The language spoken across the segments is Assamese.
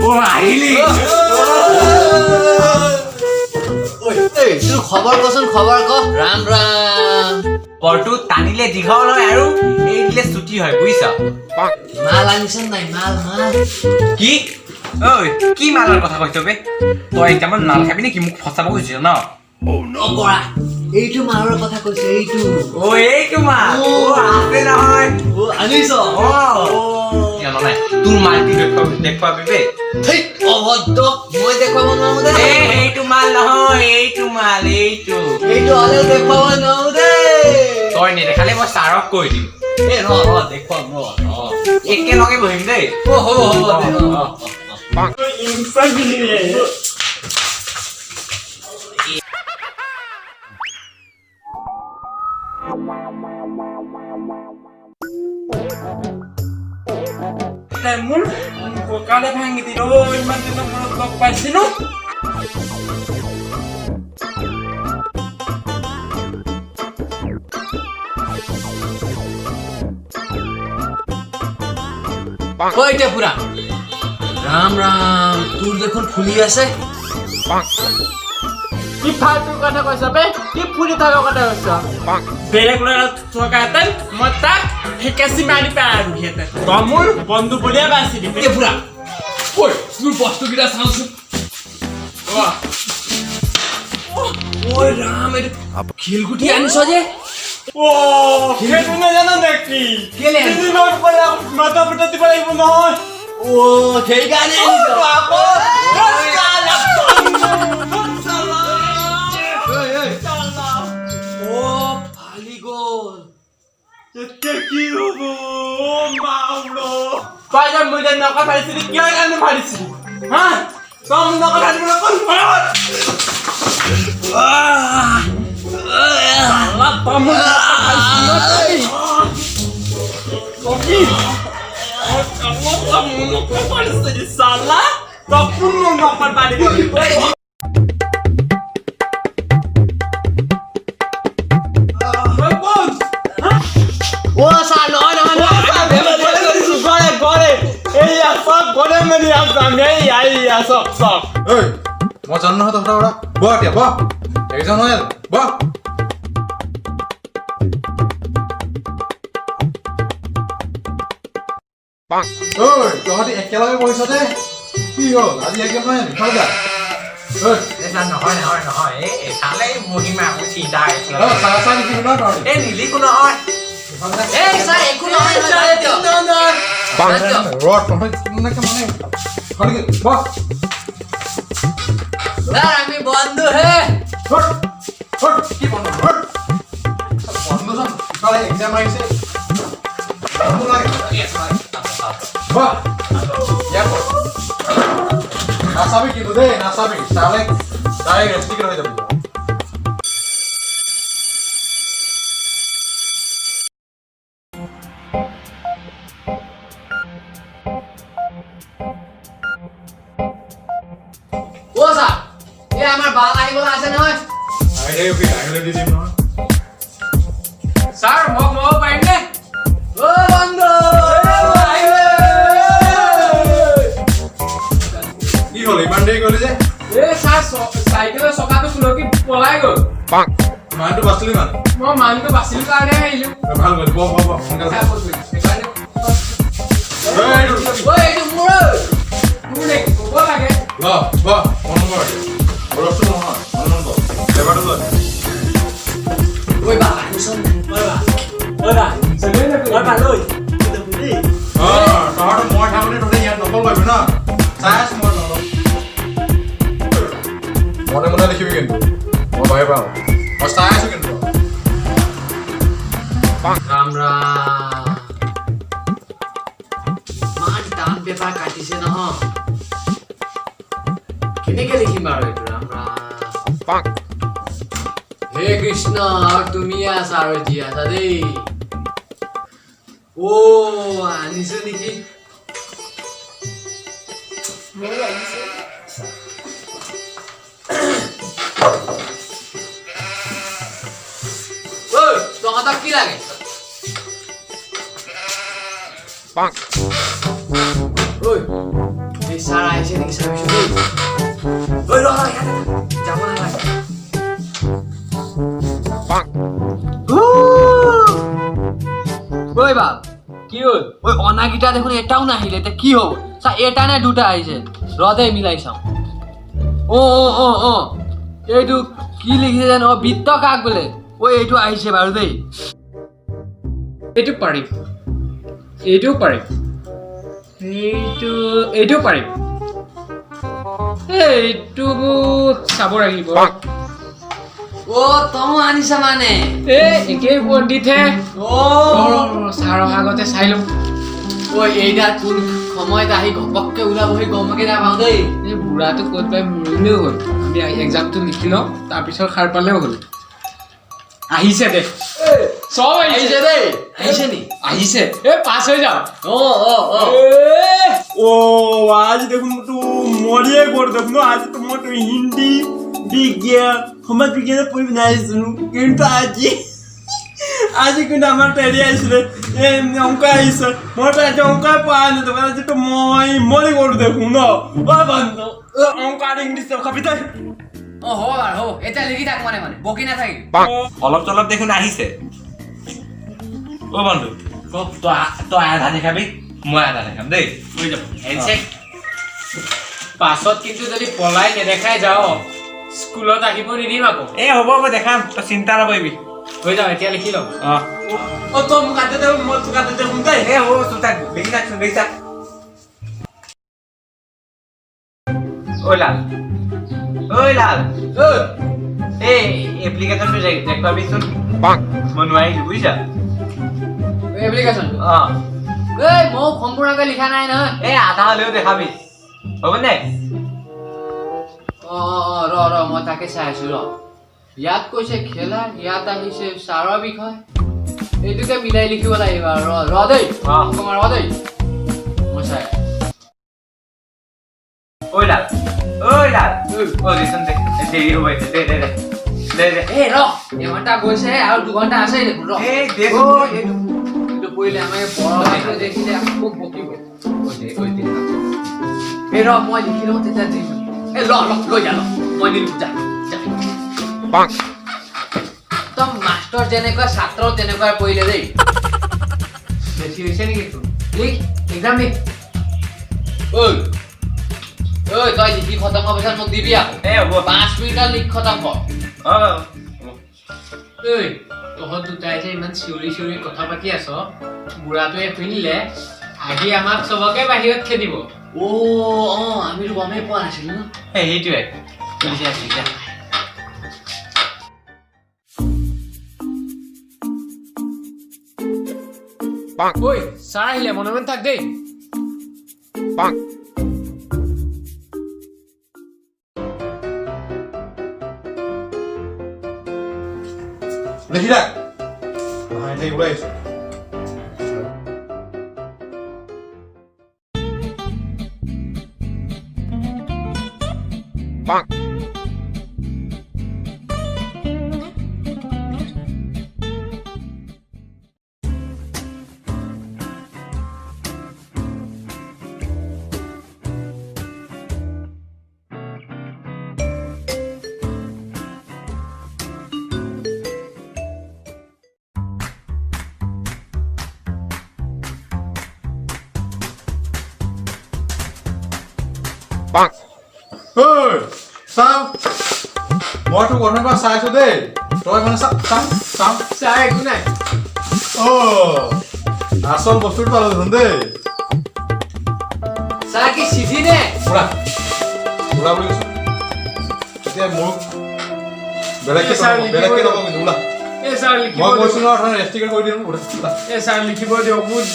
আহিলি এই তোৰ খবৰ কচোন খবৰ ক ৰাম ৰাম পৰটো টানিলে দীঘল হয় আৰু এই দিলে ছুটি হয় বুজিছ মাল আনিছ নাই মাল মাল কি ঐ কি মালৰ কথা কৈছ বে তই এক্সামত মাল খাবি নেকি মোক ফচাব খুজিছ ন কৰা এইটো মালৰ কথা কৈছে এইটো এইটো মাল আছে নহয় আনিছ নাই তোৰ মালটি দেখুৱাবি বে অভদ্ৰ মই দেখুৱাব নোৱাৰো দে এইটো মাল নহয় এইটো মাল এইটো হ'লেও দেখুৱাব নোৱাৰো দে তই নেদেখালে মই ছাৰক কৈ দিম দেখুৱাম একেলগে বহিম দেই হ'ব মোৰ কঁকালে ভাঙি দিল ইমান দিনৰ মূৰত লগ পাইছিলো এতিয়া পুৰা ৰাম ৰাম তোৰ দেখোন ফুলি আছে কি ফালতুৰ কথা কৈছ বে কি ফুলি থকা কথা কৈছ বেলেগ ল'ৰা থকাহেঁতেন মই তাক হেকেচি মাৰি পাই আৰু সিহঁতে তই মোৰ বন্ধু বুলিয়ে বাচিবি এতিয়া পুৰা ঐ তোৰ বস্তুকেইটা চাওঁচোন ঐ ৰাম এইটো শিলগুটি আনিছ যে সেইটো নাজানো নেকি কেলে দিনৰ পৰা মাথা ফুটা দিব লাগিব নহয় সেইকাৰণে ফালি গ'ল এতিয়া কি হ'ব মাউলো তই যে মোৰ যে নকা ফালিছিলি কিয় কাৰণে ফালিছিলি হা তই মোৰ নকা ফালিবলৈ কোন Salah, kau pun mau ngapain pada diri? মই জানো নহয় তহঁতৰ পৰা বহ এতিয়া বহ একজন নহয় বহ তহঁতি একেলগে বহিছ দে কি হ'ল আজি একদম নহয় বিষয় যা নহয় নহয় নহয় এইফালে মহিমা চিন্তা চাহ চাহ নিকি শুনা তহঁতি এই নিলিকো নহয় একো নহয় তহঁতি বহ আমি বন্ধু হে কি বন্ধু বন্ধুজন ইফালে এক্সাম আহিছে নাচাবি কিন্তু দেই নাচাবি চালে ডাইৰেক্ট ৰেষ্টিকেট হৈ যাবি আমাৰ বাল আহিবলৈ আছে নহয় আহিলে দি দিম নহয় Sir, mau main deh. বন্ধু কি হ'ল ইমান দেৰি কৰিলি যে Sir, cycle sokatu suloki polai go. মানুহটো বাচিলি মানে Mau mantu basil karena hilu. ভাল কৰিলি বহ বহ বহ সোনকালে যা। এইটো মোৰ Tuh nih, gua lagi. বহ বহ মন কৰ বৰফটো নহয় মন কৰ লেবাৰটো লৈ ঐ বা আনিছ Baloi. তহঁতৰ মই থাকোঁতে তহঁতে ইয়াত নকল পাবি ন চাই আছো মই তহঁতক মনে মনে দেখিবি কিন্তু মই ভয় পাওঁ মই চাই আছো কিন্তু ৰাম ৰাম মান টান পেপাৰ কাটিছে নহয় কেনেকে লিখিম বাৰু এইটো ৰাম ৰাম হে কৃষ্ণ আৰু তুমি আছা আৰু জীয়া আছা দেই আনিছো নেকি তহঁতক কি লাগে ঐ এই ছাৰ আহিছে নেকি কণাকেইটা দেখোন এটাও নাহিলে এতিয়া কি হ'ব চা এটা নে দুটা আহিছে ৰদে মিলাই চাওঁ অ এইটো কি লিখিছে জানো বৃত্ত কাক বোলে এইটো আহিছে বাৰু দেই এইটো পাৰিম এইটোও পাৰিম এইটোও পাৰিম এইটো চাব লাগিব তমো আনিছা মানে একেই পণ্ডিতহে ছাৰৰ আগতে চাই লওঁ এইটা কোন সময়ত আহি ঘপককে ওলাবহি গমকে নাপাওঁ দেই এই বুঢ়াটো ক'ত পাই মৰিলেও হ'ল আমি এক্সামটো লিখি লওঁ তাৰপিছত সাৰ পালেও হ'ল আহিছে দে চব আহিছে দেই আহিছে নি আহিছে পাছ হৈ যাওঁ आज देखो तो मरिए कर देखो आज तो मैं तो हिंदी विज्ञान समाज विज्ञान पूरी बनाई सुनू কিন্তু আজি কিন্তু আমার টেরি আইছিলে অঙ্ক আইছে মই তো এটা অঙ্ক পাই না তো আজি তো মই মরি করে দেখো ন ও বন্ধু অঙ্ক আর ইংলিশ তো খাবি তাই এতিয়া লিখি থাক মানে বকি নাথাকি অলপ চলপ দেখোন আহিছে অ বন্ধু তই আধা দেখাবি মই আধা দেখাম দেই হৈ যাব হেণ্ডশেক পাছত কিন্তু যদি পলাই নেদেখাই যাওঁ স্কুলত আহিব নিদিম আকৌ হ'ব মই দেখাম তই চিন্তা নকৰিবি হৈ যাওঁ এতিয়া লিখি লওঁ ও তো মুখাতে দে মই মুখাতে দে হুঁতাই হ'ব তোৰ তাক দেখি থাকচোন দেখি থাক ঐ লাল এই এপ্লিকেশ্যনটো দেখুৱাবিচোন মই নোৱাৰিলোঁ বুজিছা এপ্লিকেশ্যনটো মই সম্পূৰ্ণকৈ লিখা নাই নহয় আধা হ'লেও দেখাবি হ'বনে ৰ মই তাকে চাই আছো ইয়াত কৈছে খেলা ইয়াত আহিছে ছাৰৰ বিষয় এইটোকে মিলাই লিখিব লাগিব ৰ দেই ৰ দেই মই চাই ঐ লাল দেচোন দে দেৰি হ'ব এতিয়া দে এঘণ্টা গৈছে আৰু 2 ঘণ্টা আছে দেখোন এইটো পৰিলে আমাৰ বড় দেখিলে খুব বকিব মই লিখি লওঁ তেতিয়া দিম লৈ যা মই নিলো যা একদম মাষ্টৰ যেনেকুৱা ছাত্ৰ তেনেকুৱা পৰিলে দেই বেছি হৈছে নেকি লিখ এক্সাম লিখ তই লিখি খতম হোৱাৰ পিছত মোক দিবি আকৌ হ'ব 5 মিনিটত লিখ খতম কৰ তহঁত দুটাই যে ইমান চিঞৰি চিঞৰি কথা পাতি আছ বুঢ়াটোৱে শুনিলে আহি আমাক চবকে বাহিৰত খেদিব আমিতো গমেই পোৱা নাছিলো ন সেইটোৱে ঐ ছাৰ আহিলে মনে মনে থাক দেই দেখি থাক এনেই ওলাই আহিছে চাওঁ মই তোক অথনিৰ পৰা চাইছো দেই তই মানে চাওঁ ছাৰ একো নাই আচল বস্তুটো পালো দেখোন দেই ছাৰ কি চিঠি নে বুঢ়া বুলি কৈছো এতিয়া মোক বেলেগকে নকওঁ কিন্তু ওলা ছাৰ লিখিব মই কৈছো ন অথনি ৰেষ্টিকেট কৰি দিম ওলা ছাৰ লিখিব দিয়ক মোক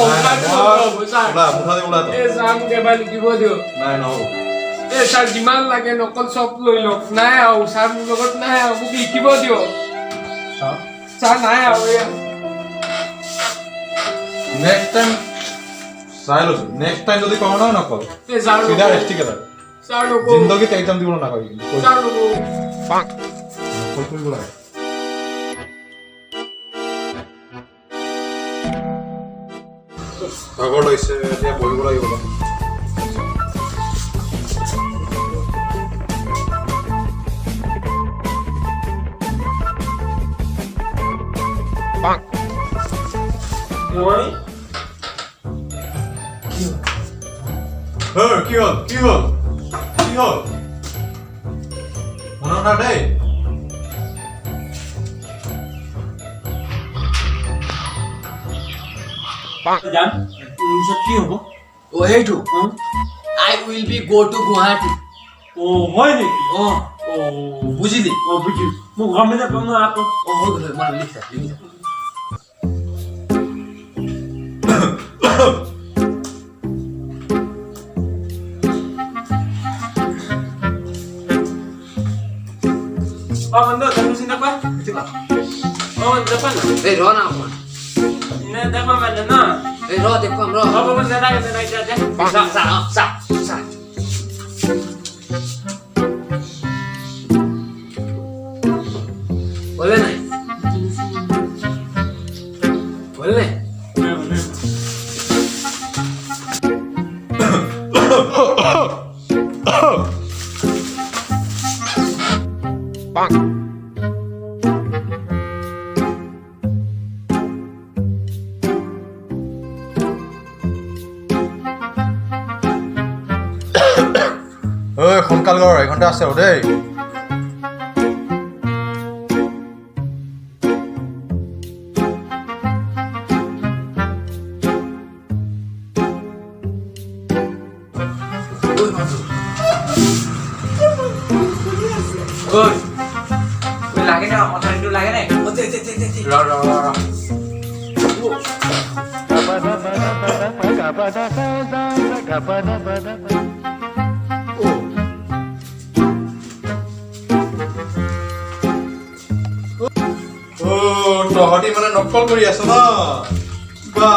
ওলা মুঠা দি ওলা তই ছাৰ মোক এবাৰ লিখিব দিয়ক নাই নহ'ব ছাৰ যিমান লাগে নকল চব লৈ লওক নাই আৰু ছাৰ মোৰ লগত নাই আৰু মোক লিখিব দিয়ক ছাৰ নাই আৰু নেক্সট টাইম চাই লৈছো নেক্সট টাইম যদি কওঁ নহয় নকল ছাৰ চিধা ৰেষ্টিকেট ছাৰ নকওঁ জিন্দগীত একদম দিব নাপাবি ছাৰ নকওঁ নকল কৰিব লাগে ভাগৰ লাগিছে এতিয়া বহিব লাগিব মই কি হ'ল কি হ'ল কি হ'ল মনত ৰাখ দেই জান পিছত কি হ'ব অ সেইটো I will be go to Guwahati অ হয় নেকি অ অ বুজিলি অ বুজি মোক গমে নাপাওঁ ন আকৌ অ হৈ গ'ল মানে লিখ দে অ বন্ধু তুমি চিন্তা কৰা অ দেখা না এই ৰ না অকমান নে দেখা মানে ন এই ৰ দেখুৱাম ৰ হ'ব বন্ধু নালাগে যা চা চা চা চা বলে নাই বলে ঐ সোনকাল কৰ এঘণ্টা আছে আৰু দেই ঐ লাগে না অথাৰিটো লাগে নাই ৰ ৰ ৰ ৰ তহঁতি মানে নকল কৰি আছ ন বা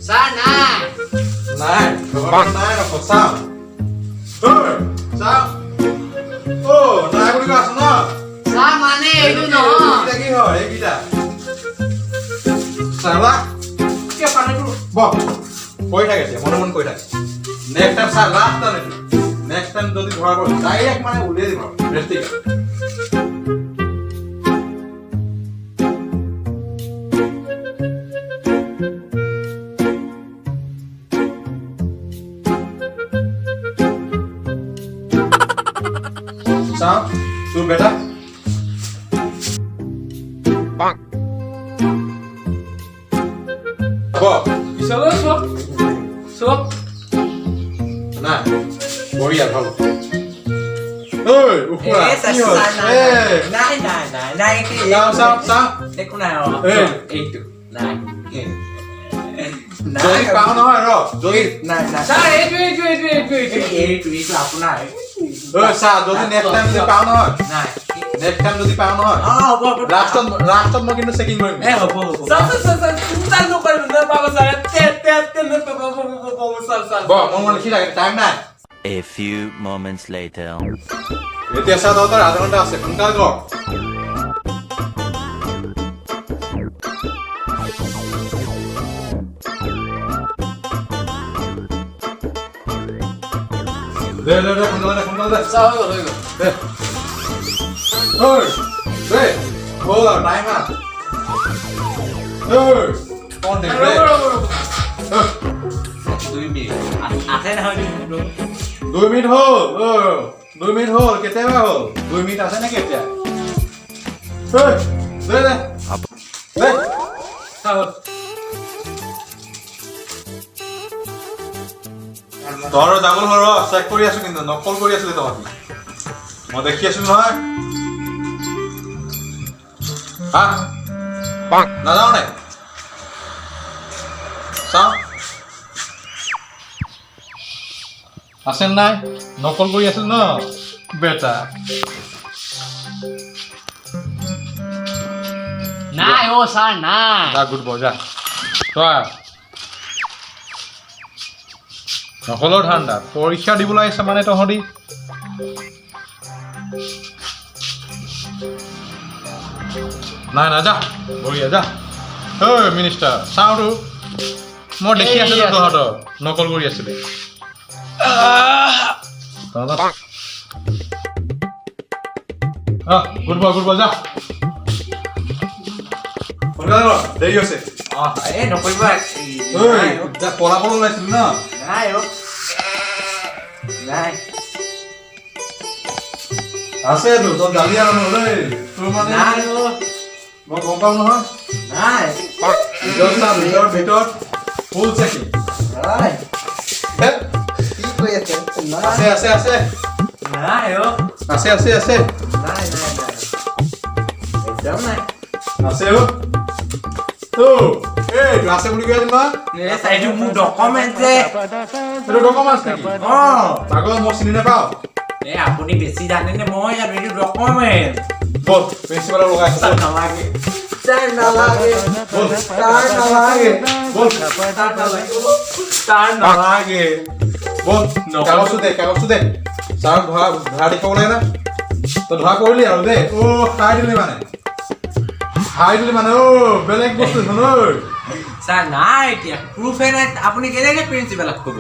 স্যার নাই নাই তহঁতি নাই নকল চাওঁ চাওঁ নাই বুলি কৈ আছ ন স্যার মানে এইটো নহয় এইকেইটা কি হয় এইকেইটা চালা কিয় পানীটো বহ কৈ থাকে এতিয়া মনে মনে কৈ থাকে নেক্সট টাইম চা লাষ্ট টাইম এইটো নেক্সট টাইম যদি ধৰা পৰে ডাইৰেক্ট মানে উলিয়াই দিম আৰু ৰেষ্টিক চাওঁ তোৰ বেটা চলো সব সব নাই বঢ়িয়া ভাল ঐ উফৰা কি হ'ল নাই নাই নাই নাই কি চাওঁ চাওঁ চাওঁ একো নাই এইটো নাই যদি পাওঁ নহয় ৰ যদি নাই নাই স্যাৰ এইটো এইটো আপোনাৰ ঐ চা যদি নেক্সট টাইম যদি পাওঁ নহয় নাই নেক্সট টাইম যদি পাওঁ নহয় হ'ব হ'ব লাষ্টত মই কিন্তু চেকিং কৰিম হ'ব হ'ব চিন্তা নকৰিব ন বাবা ছাৰ ছাৰ বহ মোৰ মনে লিখি থাকে টাইম নাই A few moments later. এতিয়া চা তহঁতৰ আধা ঘণ্টা আছে সোনকাল কৰ দে সোনকালে দে স্যাৰ হৈ গ'ল দে ঐ দে হ'ল আৰু টাইম আছে ঐ কোন দে দে 2 মিনিট আছে নহয় 2 মিনিট হ'ল 2 মিনিট হ'ল কেতিয়াবা হ'ল 2 মিনিট আছে নেকি এতিয়া ঐ দে দে দে তহঁতৰ ডাবল হ'ল ৰ চেক কৰি আছো কিন্তু নকল কৰি আছিলি তহঁতি মই দেখি আছো নহয় হা নাযাওঁ নে চাওঁ আছে নাই নকল কৰি আছিল ন বেটা নাই ও স্যাৰ নাই যা গুড বয় যা তই নকলৰ ধান্দা পৰীক্ষা দিবলৈ আহিছে মানে তহঁতি নাই না যা বঢ়িয়া যা ঐ মিনিষ্টাৰ চাওঁতো মই দেখি আছিলো তহঁতৰ নকল কৰি আছিলি গুড বয় যা সোনকালে দেৰি হৈছে এই নকৰিব ঐ যা পলাবলৈ ওলাইছিলি ন নাই নাই আছে তো তই গালি আৰু দেই তোৰ মানে নাই মই গম পাওঁ নহয় নাই ভিতৰত ফুল চেকিং নাই আছে আছে আছে নাই আছে আছে আছে নাই একদম নাই আছে এই আছে বুলি কৈ আছিলি নহয় এইটো মোৰ ডকুমেণ্ট যে এইটো ডকুমেণ্টছ নেকি পাগল মই চিনি নাপাওঁ আপুনি বেছি জানেনে মই জানো এইটো ডকুমেণ্ট বল প্ৰিন্সিপালক লগাই আছে নালাগে বল তাৰ নালাগে বল কাগজটো দে ছাৰক ধৰা দেখুৱাব লাগে না তই ধৰা কৰিলি আৰু দেই খাই দিলি মানে বেলেগ বস্তু শুন ছাৰ নাই এতিয়া প্ৰুফে নাই আপুনি কেনেকৈ প্ৰিন্সিপালক ক'ব